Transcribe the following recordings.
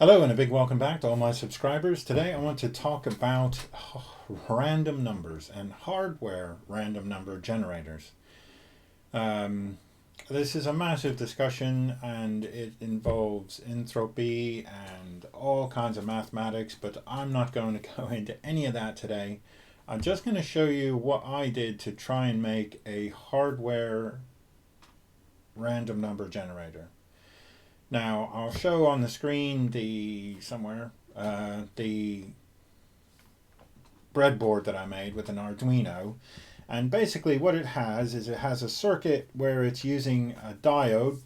Hello and a big welcome back to all my subscribers. Today I want to talk about random numbers and hardware random number generators. This is a massive discussion and it involves entropy and all kinds of mathematics, but I'm not going to go into any of that today. I'm just going to show you what I did to try and make a hardware random number generator. Now I'll show on the screen the breadboard that I made with an Arduino, and basically what it has is it has a circuit where it's using a diode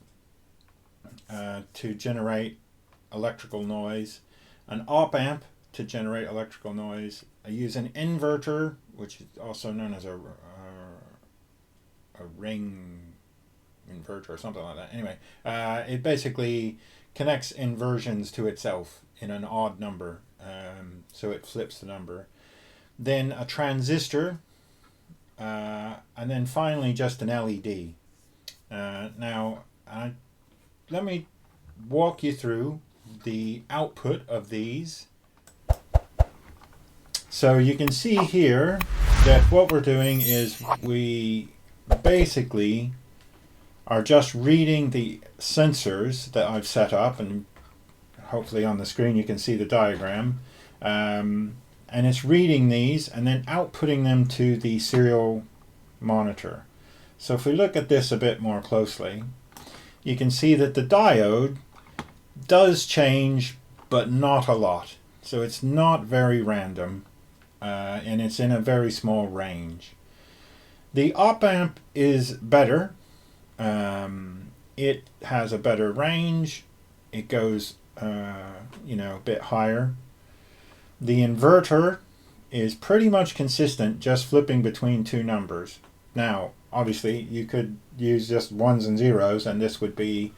to generate electrical noise, an op amp to generate electrical noise. I use an inverter, which is also known as a ring inverter or something like that. Anyway, it basically connects inversions to itself in an odd number, so it flips the number. Then a transistor, and then finally just an LED. Let me walk you through the output of these. So you can see here that what we're doing is we basically are just reading the sensors that I've set up, and hopefully on the screen you can see the diagram, and it's reading these and then outputting them to the serial monitor. So if we look at this a bit more closely, you can see that the diode does change, but not a lot. So it's not very random, and it's in a very small range. The op amp is better. It has a better range. It goes, a bit higher. The inverter is pretty much consistent, just flipping between two numbers. Now, obviously, you could use just ones and zeros, and this would be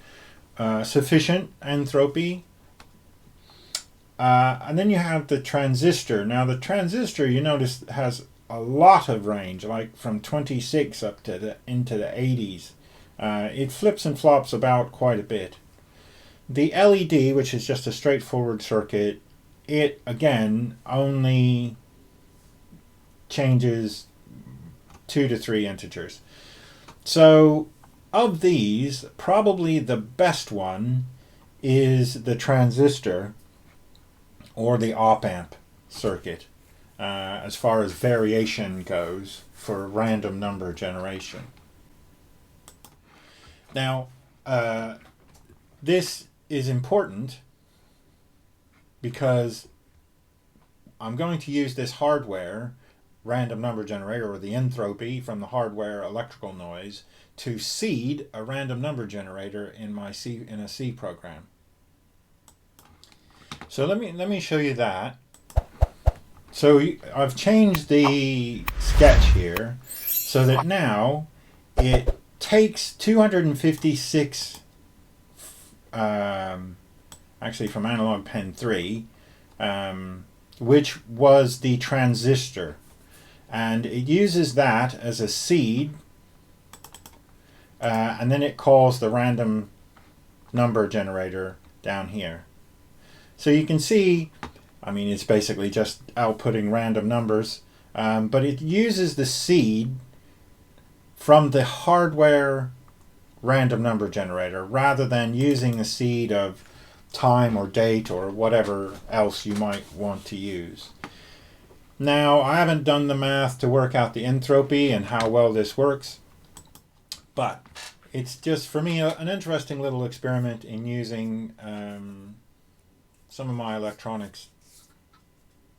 sufficient entropy. And then you have the transistor. Now, the transistor, you notice, has a lot of range, like from 26 up to into the 80s. It flips and flops about quite a bit. The LED, which is just a straightforward circuit, it again only changes 2 to 3 integers. So of these, probably the best one is the transistor or the op amp circuit, as far as variation goes for random number generation. Now, this is important because I'm going to use this hardware random number generator, or the entropy from the hardware electrical noise, to seed a random number generator in a C program. So let me show you that. So I've changed the sketch here so that now it takes 256, actually from analog pen 3, which was the transistor, and it uses that as a seed, and then it calls the random number generator down here. So you can see, it's basically just outputting random numbers, but it uses the seed from the hardware random number generator rather than using a seed of time or date or whatever else you might want to use. Now, I haven't done the math to work out the entropy and how well this works, but it's just, for me, an interesting little experiment in using some of my electronics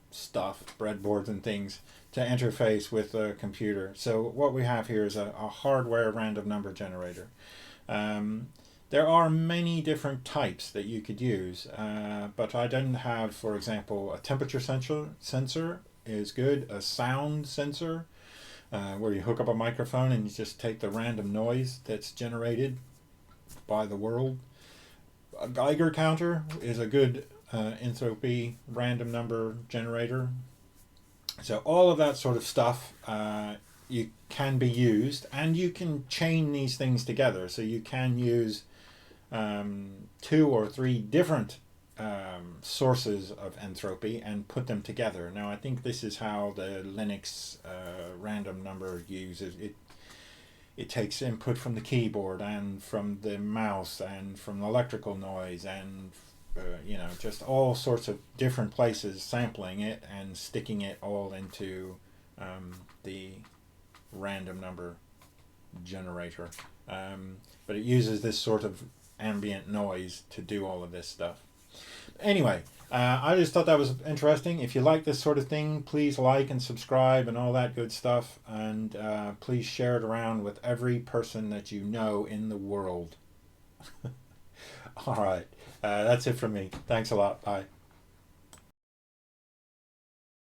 stuff, breadboards and things, to interface with a computer. So what we have here is a hardware random number generator. There are many different types that you could use, but I didn't have, for example, a temperature sensor is good, a sound sensor, where you hook up a microphone and you just take the random noise that's generated by the world. A Geiger counter is a good entropy random number generator. So all of that sort of stuff you can be used, and you can chain these things together. So you can use 2 or 3 different sources of entropy and put them together. Now, I think this is how the Linux random number uses it. It takes input from the keyboard and from the mouse and from electrical noise and just all sorts of different places, sampling it and sticking it all into the random number generator. But it uses this sort of ambient noise to do all of this stuff. Anyway, I just thought that was interesting. If you like this sort of thing, please like and subscribe and all that good stuff. And please share it around with every person that you know in the world. All right. That's it from me. Thanks a lot. Bye.